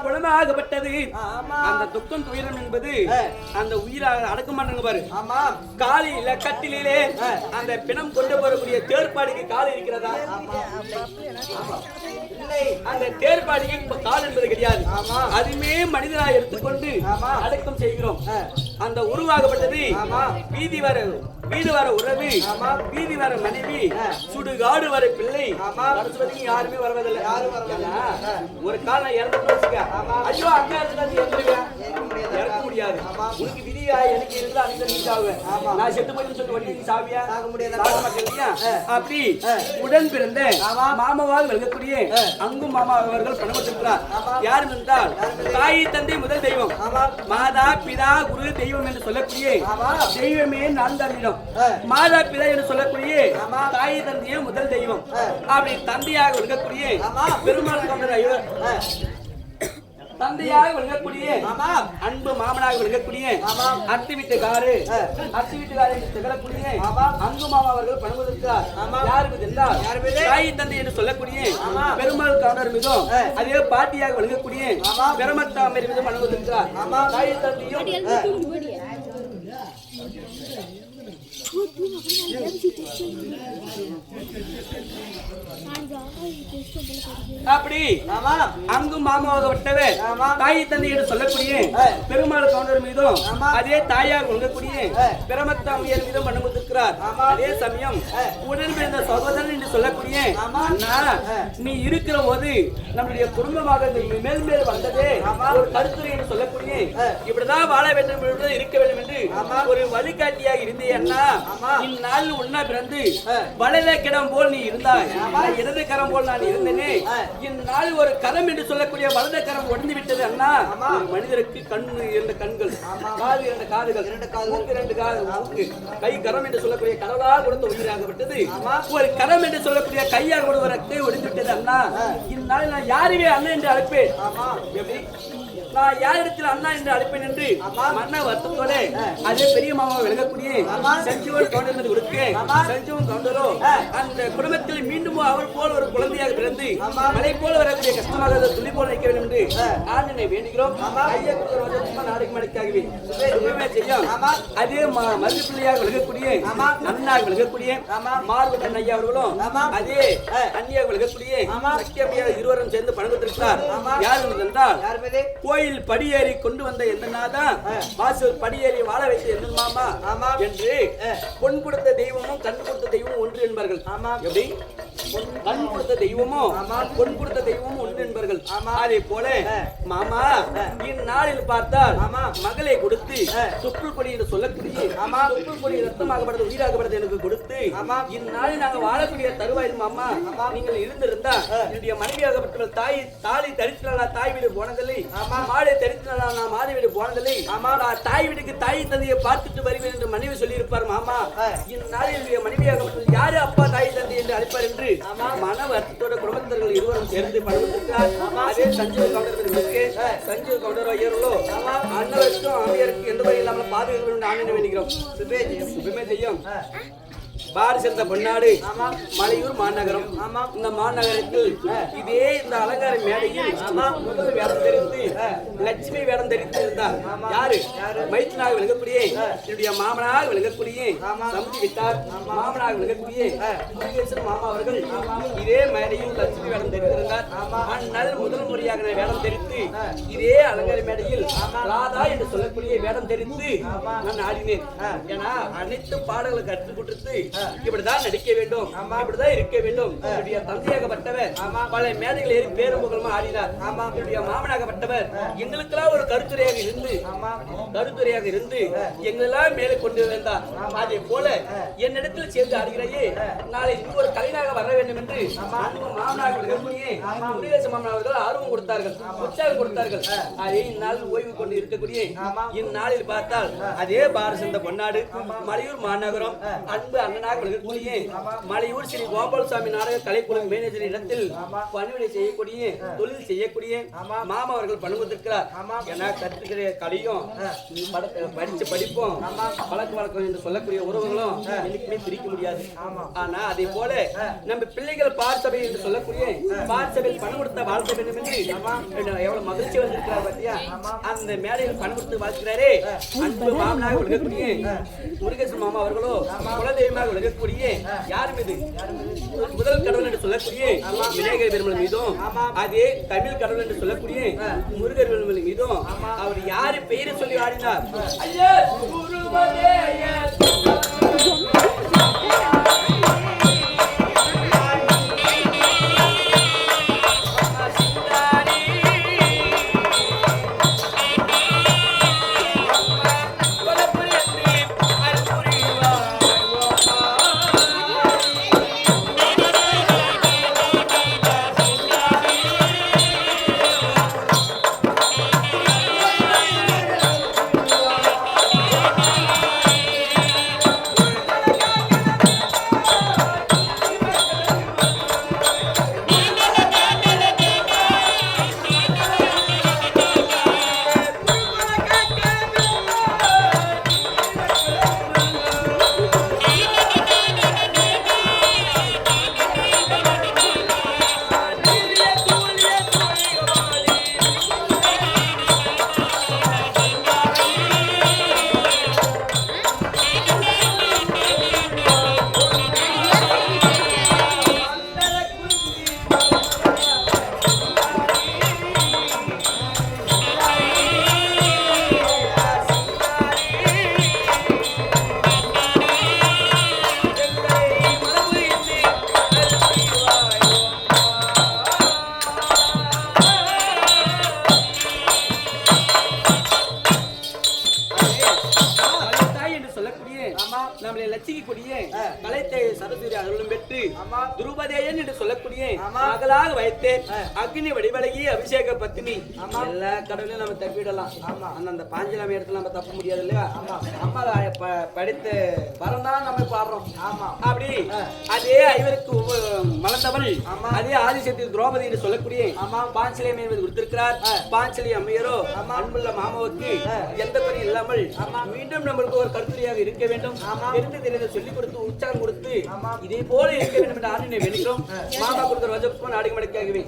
குணமாகப்பட்டது. அந்த துக்கம் துயரம் என்பது அந்த உயிராக அடக்க மாட்டாங்க பாரு. காலையில கட்டிலே அந்த பிணம் கொண்டு போறக்கூடிய தேர்ப்பாடிக்கு கால் இருக்கிறதா? அந்த தேர்ப்பாடிக்கு கால் என்பது கிடையாது. அதுமே மனிதராக எடுத்துக்கொண்டு அடக்கம் செய்கிறோம். அந்த உருவாகப்பட்டது வீதி வர வீடு வர உறவு, வீதி வர மனைவி, சுடுகாடு வர பிள்ளை, யாருமே வருவதில்லை. ஒரு காலம் இறந்து ஐயோ அக்கா இறக்க முடியாது. உனக்கு விதியா எனக்கு இருந்தா அன்னைக்கு நீ சாவுவேன். நான் செத்து போய் சொல்லி வண்டி நீ சாவியா? அப்படி உடன் பிறந்த மாமாவாக விளங்கக்கூடிய அங்கும் மாமா அவர்கள் பணமத்திருக்கிறார். யார் என்றால் தாய் தந்தை முதல் தெய்வம், மாதா பிதா குரு தெய்வம் என்று சொல்லக்கூடிய தெய்வமே நான்காம் இடம். மாதா பிதா என்று சொல்லக்கூடிய தாய் தந்தையே முதல் தெய்வம். அப்படி தந்தையாக விளங்கக்கூடிய பெருமாள் தந்தையாக விளங்கக்கூடிய அன்பு மாமனாக விளங்கக்கூடிய அத்தி வீட்டுக்காரு திகழக்கூடிய அன்பு மாமா அவர்கள் பணமுதிர்க்கிறார். யாருக்கு தெரிந்தால் தாய் தந்தை என்று சொல்லக்கூடிய பெருமாள் கவுண்டர் மீதும் அதே பாட்டியாக விளங்கக்கூடிய பெருமத்தாமர் மீதும் பணமுதிர்க்கிறார். தாய் தந்தையும் அப்படி அங்கும் மாமாவாக விட்டவர் தாய் தந்தை என்று சொல்லக்கூடிய பெருமாள் கவுண்டர் மீதும் அதே தாயாக விளங்கக்கூடிய பிரமத்தாமியர் மீதும் அனுமதிக்கிறார். அதே சமயம் உடன் பிறந்த சகோதரன் என்று சொல்லக்கூடிய அண்ணா நீ இருக்கிற போது நம்முடைய குடும்பமாக மேல் மேல் வந்ததே ஒரு கருத்துரை என்று சொல்லக்கூடிய இப்படிதான் வாழ வேண்டும், இருக்க வேண்டும் என்று ஒரு வழிகாட்டியாக இருந்தே அண்ணா இந்நாளில் உண்ணா பிறந்து வலத கிடம் போல் நீ இருந்தாய், இடது கரம் போல் நான் இருந்தேனே. இந்நாளில் ஒரு கரம் என்று சொல்லக்கூடிய வலத கரம் உடைந்து விட்டது அண்ணா. ஒரு மனிதருக்கு கண்ணு 2 கண்கள், காது 2 காதுகள், மூக்கு 2 மூக்கு, கை கரம் என்று சொல்லக்கூடிய கடவுளால் கொடுத்த உயிராகப்பட்டது. ஒரு கரம் என்று சொல்லக்கூடிய கையால் கூட ஒரு ரக்கை ஒடிந்து விட்டது அண்ணா. இந்நாளில் நான் யாருமே அண்ணன் என்று அழைப்பேன். எப்படி நான் யாரிடத்தில் அண்ணா என்று அழைப்பேன் என்று மன்ன வருத்தத்தோட அதே பெரிய மாமா விளங்கக்கூடிய சஞ்சீவன் கவுண்டர் கொடுக்க சஞ்சீவன் கவுண்டரோ அந்த குடும்பத்தில் மீண்டும் அவர் போல் ஒரு குழந்தையாக பிறந்து மலை போல வரக்கூடிய கஷ்டமாக துளி போல வைக்க வேண்டும் என்று ஆண்டனை வேண்டுகிறோம். நாளைக்கு மலைக்காகவே செய்யும். அதே மருது பிள்ளையாக விளங்கக்கூடிய அண்ணாக விளங்கக்கூடிய மார்வன் ஐயா அவர்களும் அதே அண்ணியாக விளங்கக்கூடிய சக்கியமையா இருவரும் சேர்ந்து பணம் கொடுத்திருக்கிறார். யார் என்றால் கோயில் படியேறி கொண்டு வந்த எந்த நாதான் வாசல் படியேறி வாழ வைத்த எந்த மாமா என்று பொன் கொடுத்த தெய்வமும் கண் கொடுத்த தெய்வமும் ஒன்று என்பார்கள். எப்படி கண் கொடுத்த தெய்வமும் பொன் கொடுத்த தெய்வமும் ஒன்று என்பார்கள். அதே போல மாமா இந்நாளில் பார்த்தால் மகளை கொடுத்து தொப்புள் கொடி என்று சொல்லக்கூடிய தொப்புள் கொடி ரத்தமாகப்படுறது உயிராகப்படுறது எனக்கு கொடுத்து இந்நாளில் நாங்கள் வாழக்கூடிய தருவாயில் மாமா நீங்கள் இருந்திருந்தா என்னுடைய மனைவியாகப்பட்டவர்கள் தாலி தரித்தினா தாய் வீடு போனதில்லை, மாலை தரித்தினா நான் மாலை வீடு போனதில்லை, நான் தாய் வீட்டுக்கு தாய் தந்தையை பார்த்துட்டு வருவேன் என்று மனைவி சொல்லி இருப்பார். மாமா இந்நாளில் என்னுடைய மனைவியாகப்பட்டவர்கள் யாரு அப்பா தாய் தந்தை என்று அழைப்பார் என்று மன வருத்தத்தோட குடும்பத்தினர்கள் இருவரும் சேர்ந்து படுத்திருக்கிறார். அதே சஞ்சீவ கவுண்டர்களுக்கு சஞ்சீவ கவுண்டர் ஐயர்களோ அண்ணவருக்கும் ஆமியருக்கு எந்த வகையில் இல்லாமல் பாதுகாக்க வேண்டும் ஆனந்த வேண்டுகிறோம். சுபமே செய்யும் பாரி சேர்ந்த பொன்னாடு மலையூர் மாநகரம். இந்த மாநகரத்தில் இதே இந்த அலங்கார மேடையில் முதல் வேடம் தெரிந்து லட்சுமி வேடம் தெரிந்து இருந்தார். யாரு மைத்னாக விளங்கக்கூடிய என்னுடைய மாமனாக விளங்கக்கூடிய சமதி விட்டார் மாமனாக விளங்கக்கூடிய முருகேசன் மாமா அவர்கள் இதே மேடையில் லட்சுமி வேடம் தெரிந்திருந்தார். அந்நாள் முதல் முறையாக வேடம் தெரிந்து இதே அலங்கார மேடையில் ராதா என்று சொல்லக்கூடிய வேடம் தெரிந்து நான் ஆடினேன். ஏன்னா அனைத்து பாடல்களை கற்றுக் கொடுத்து இப்படிதான் நடிக்க வேண்டும், இப்படிதான் இருக்க வேண்டும். என்னுடைய தந்தையாகப்பட்டவர் பல மேடைகள் ஏறி பேருமுகமா ஆடினார். என்னுடைய மாமனாகப்பட்டவர் எங்களுக்கெல்லாம் ஒரு கருத்துரையாக இருந்து எங்களெல்லாம் மேலே கொண்டு வந்தார். அதே போல என்னிடத்தில் சேர்ந்து ஆடுகிறாயே நாளை ஒரு கலைஞராக வர வேண்டும் என்று மாமனாக முருகேச மாமன் அவர்கள் ஆர்வம் கொடுத்தார்கள், உற்சாகம் கொடுத்தார்கள். அதே இந்நாளில் ஓய்வு கொண்டு இருக்கக்கூடிய இந்நாளில் பார்த்தால் அதே பாரத சேர்ந்த பொன்னாடு மலையூர் மாநகரம் அன்பு அண்ணனாக மலையூர் ஸ்ரீ கோபாலசாமி நாடக கலைக்குழு மேனேஜர் இடத்தில் பணிவிடை செய்யக்கூடிய தொழில் செய்யக்கூடிய மாமா அவர்கள் பணிபுரிந்திருக்கிறார். ஏன்னா கற்றுக்கிற கலையும் படிச்ச படிப்பும் பழக்க வழக்கம் என்று சொல்லக்கூடிய உறவுகளும் எனக்குமே பிரிக்க முடியாது. ஆனா அதே போல நம்ம பிள்ளைகள் பார்சபை என்று சொல்லக்கூடிய பார்சபையில் பணம் கொடுத்த வாழ்க்கை வேண்டும் என்று எவ்வளவு மகிழ்ச்சி வந்திருக்கிறார் பத்தியா. அந்த மேடையில் பணம் கொடுத்து வாழ்க்கிறாரே அன்பு மாமனாக விளங்கக்கூடிய முருகேசன் மாமா அவர்களோ குலதெய்வமாக விளங்கக்கூடிய யார் மீது முதல் கடவுள் என்று சொல்லக்கூடிய விநாயகர் பெருமாள் மீதும் அதே தமிழ் கடவுள் என்று சொல்லக்கூடிய முருகர் பெருமாள் மீதும் அவர் யாரு பெயரை சொல்லி ஆடினார். மகளாக வைத்து அக்னி வடிவழகி அபிஷேக பத்தினி எல்லா கடவுளையும் நம்ம தப்பிடலாம் அந்த பாஞ்சலாம இடத்துல நம்ம தப்ப முடியாது இல்லையா அம்மா படித்து வரந்தான் நம்ம பாடுறோம் அப்படி அதே ஐவருக்கு மலர்ந்தவள் அதே ஆதிசக்தி திரௌபதி என்று சொல்லக்கூடிய பாஞ்சலியம் என்பது கொடுத்திருக்கிறார். பாஞ்சலி அம்மையரோ அன்புள்ள மாமாவுக்கு எந்த பணி இல்லாமல் மீண்டும் நம்மளுக்கு ஒரு கருத்துரையாக இருக்க வேண்டும். தெரிந்து தெரிந்த சொல்லிக் கொடுத்து உற்சாகம் கொடுத்து இதே போல இருக்க வேண்டும் என்று ஆணையை வேண்டுகிறோம். மாமா கொடுக்கிற வஜப்பும் நாடகம் அடக்காகவே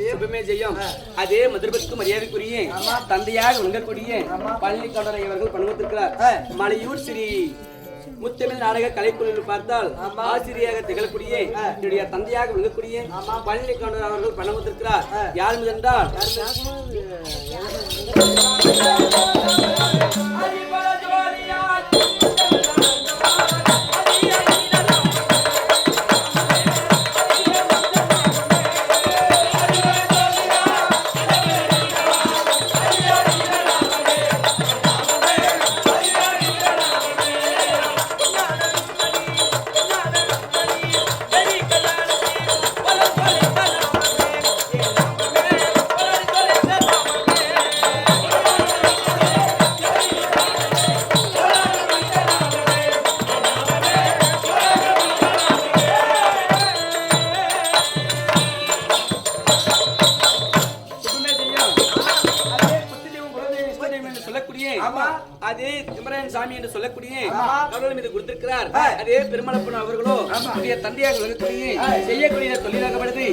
சுபமே செய்யும். அதே மதுரபத்துக்கு மரியாதைக்குரிய தந்தையாக விளங்கக்கூடிய பழனி கவுண்டர் இவர்கள் பணித்திருக்கிறார். மலையூர் ஸ்ரீ முத்தமிழ் நாடக கலைக்குழுவில் பார்த்தால் ஆசிரியராக திகழக்கூடிய என்னுடைய தந்தையாக விளங்கக்கூடிய பழனி கவுண்டர் அவர்கள் பணித்திருக்கிறார். யார் என்றால் அதே திமரன் சாமி என்று சொல்லக்கூடிய கடவுள் மீது கொடுத்திருக்கிறார். அதே பெருமளப்பன் அவர்களோ தந்தையாக விளங்கக்கூடிய செய்யக்கூடிய தொழிலாகப்படுது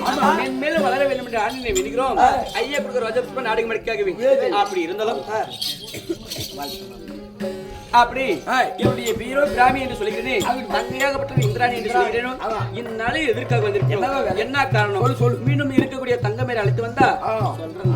மேலும் வளர வேண்டும் என்று ஆணையை வேண்டுகிறோம். ஐயா கொடுக்கிற வஜப்பும் நாடகம் அடக்காகவே அப்படி இருந்தாலும் அப்படி என்னுடைய வீரோ கிராமி என்று சொல்கிறேன். தங்கையாகப்பட்ட இந்திராணி என்று சொல்கிறேன். இந்நாளை எதற்காக வந்திருக்கேன்? என்ன காரணம் சொல். மீண்டும் இருக்கக்கூடிய தங்கமேரை அழைத்து வந்தா சொல்றேன்.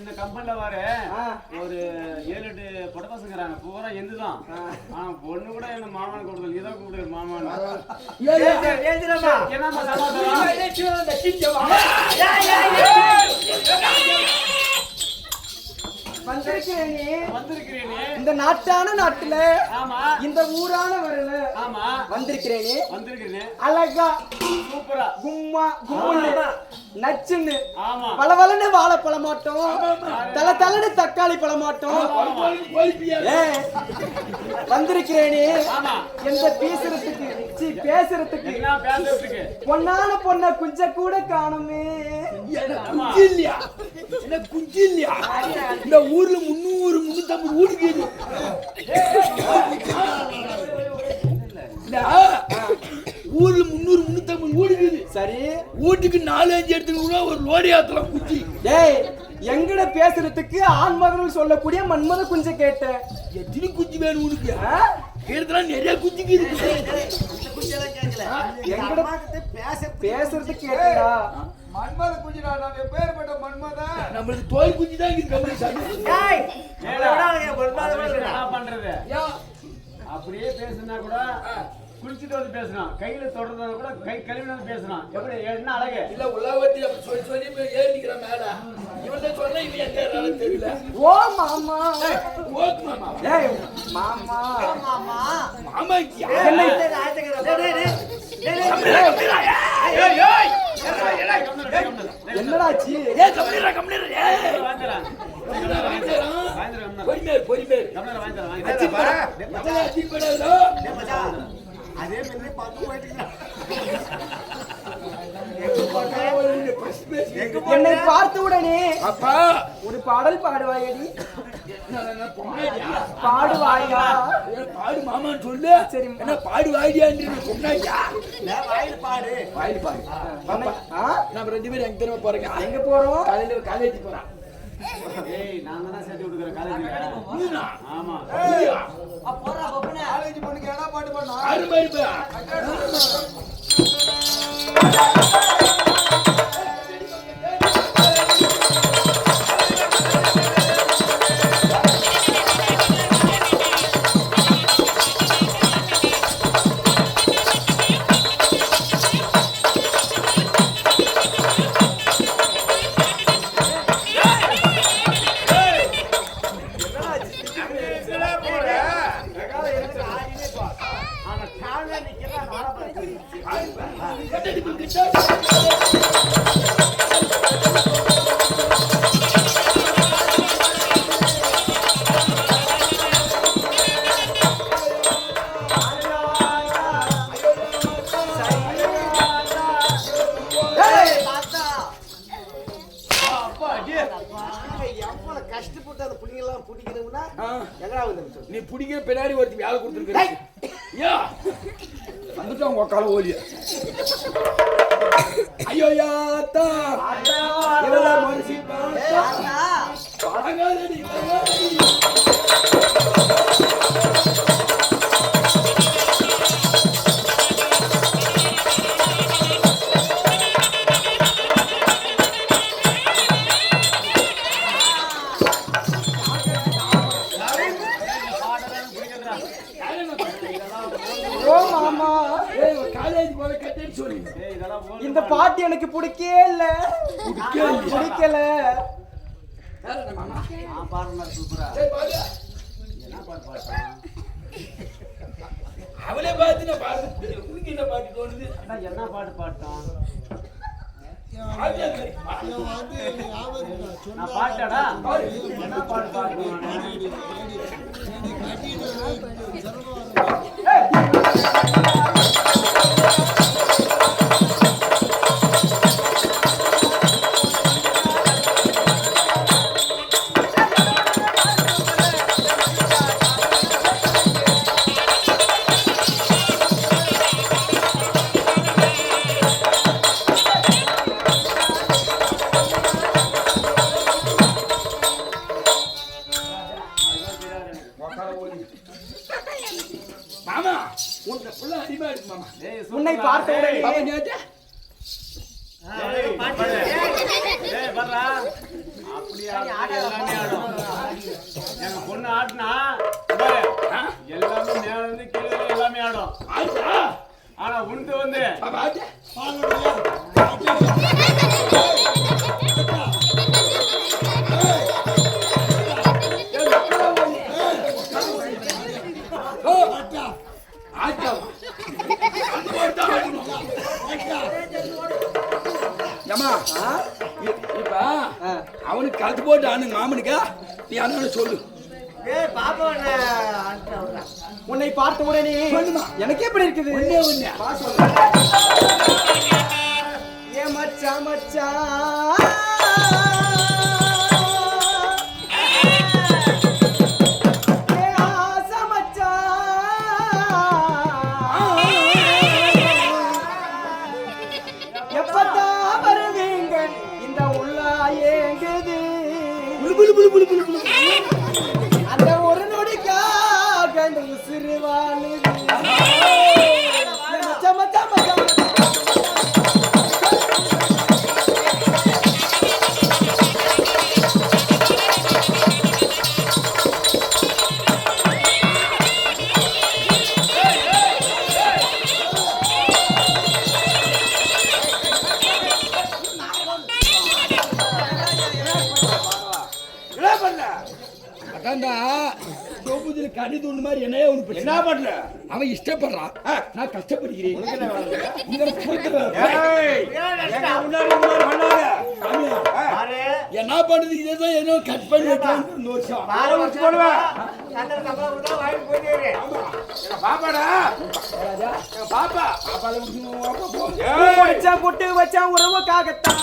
இந்த கம்பெனில வர ஒரு 7-8 பொட்ட பசங்கறாங்க பூரா எந்துதான். ஆனா பொண்ணு கூட என்ன மாமான்னு கூப்பிடுது. நீதான் கூப்பிடுற மாமான்னு. ஏந்திரமா என்னமா சமாதானம்? வந்திருக்கிறேனே இந்த நாட்டான நாட்டுல இந்த ஊரான வரல வந்திருக்கிறேனே வந்திருக்கிறேனே அழகா சூப்பரா கும்மா கும்மா நச்சுன்னு ஆமா. பளபளன்னு வாழைப்பழ மாட்டோம், தல தலன்னு தக்காளி பழ மாட்டோம். வந்திருக்கிறேனே ஆமா. எந்த பேசுறதுக்கு பேசுறதுக்கு என்ன பேசுறதுக்கு பொன்னான பொண்ண குஞ்ச கூட காணுமே. குஞ்சு இல்லையா? என்ன குஞ்சு இல்லையா? இந்த ஊர்ல 300 350 வீடுக்கு இது. ஊர்ல 300 350 வீடுக்கு இது. சரி, வீட்டுக்கு 4-5 இடத்துக்கு ஒரு லோரி ஆத்தலாம் குச்சி. டேய் எங்கட பேசுறதுக்கு ஆண்மகன் சொல்லக்கூடிய மன்மத குஞ்ச கேட்டேன். எத்தனை குச்சி வேணும் உனக்கு? கேட்டதெல்லாம் நிறைய குச்சிக்கு இருக்கு. எங்கட பேசுறதுக்கு கேட்டா மன்மத குஞ்சிடா, நான் எப்பேற்பட்ட மன்மதன். நம்மளுக்கு தோல் குச்சி தான் இருக்கு. கம்பெனி என்ன பண்றது? அப்படியே பேசுனா கூட குளிச்சுட்டு வந்து பேசணும், கையில தொடர்ந்தா கூட கை கழுவி வந்து பேசணும். எப்படி என்ன அழகு இல்ல உள்ளாவட்டி அப்படி சொல்லி சொல்லி ஏறி நிக்கிற மேல இவன் சொன்னா இவன் எங்க ஏறான்னு தெரியல. ஓ மாமா, ஓக் மாமா. ஏய் மாமா மாமா என்னை என்னடாச்சு? என்னை பார்த்தவுடனே அப்பா ஒரு பாடல் பாடுவாயடி. பாடுவாயா? பாடு மாமான்னு சொல்லு. சரி. என்ன பாடு வாயிடியான்னு சொன்னாயா? வாயில் பாடு. நம்ம 2 பேரும் எங்க தெரியுமா போறீங்க? எங்க போறோம்? காலையில காலேஜ் போறான். ஏய் நான் தானே சேர்த்து விட்டுக்கிறேன் காலேஜ்ல. நீனா? ஆமா. காலேஜ் பொண்ணுக்கு என்ன பாட்டு பண்ணா? ஆறு மணிப்பா. கஷ்டப்பட்டு அந்த புள்ளிங்கெல்லாம் பிடிக்கணும்னா எங்கடா வந்து நீ பிடிக்கிற பின்னாடி ஒருத்தி வேலை கொடுத்துருக்க. வந்துட்டு அவங்க உக்கால ஓலிய. ஐயோ யாத்தா இவள மனசி பாத்தா பாங்காலடி இந்த பாட்டு எனக்கு பிடிக்கவே இல்ல. பிடிக்கல. அவளே பார்த்து நான் பாட்டு என்ன பாட்டு தோணுது? என்ன பாட்டு பாட்டோம்? நான் பாட்டாடா என்ன பாட்டு பாட்டோம்? மாமா உன்னை புள்ள அடிமா இருக்கு மாமா. உன்னை பார்த்த உடனே எங்க பொண்ணு ஆட்டினா எல்லாமே மேல இருந்து கீழே எல்லாமே ஆடும். ஆனா உண்டு வந்து ஏமா அவனுக்கு கலத்து போட்டு ஆனு மாமனுக்கா நீ அண்ணன் சொல்லு. உன்னை பார்த்த உடனே எனக்கு எப்படி இருக்குது? ஏ மச்சான் மச்சான் அந்த ஒரு நொடிக்காக அந்த உசிறு வாழுது. மச்சான் மச்சான் மச்சான் கடி தூண்டு மாதிரி என்ன பண்ற? அவன் இஷ்டப்படுறான், நான் கஷ்டப்படுகிறேன். என்ன பண்றது? இதுதான் என்ன கட் பண்ணி போட்டு வச்சா உறவுக்காகத்தான்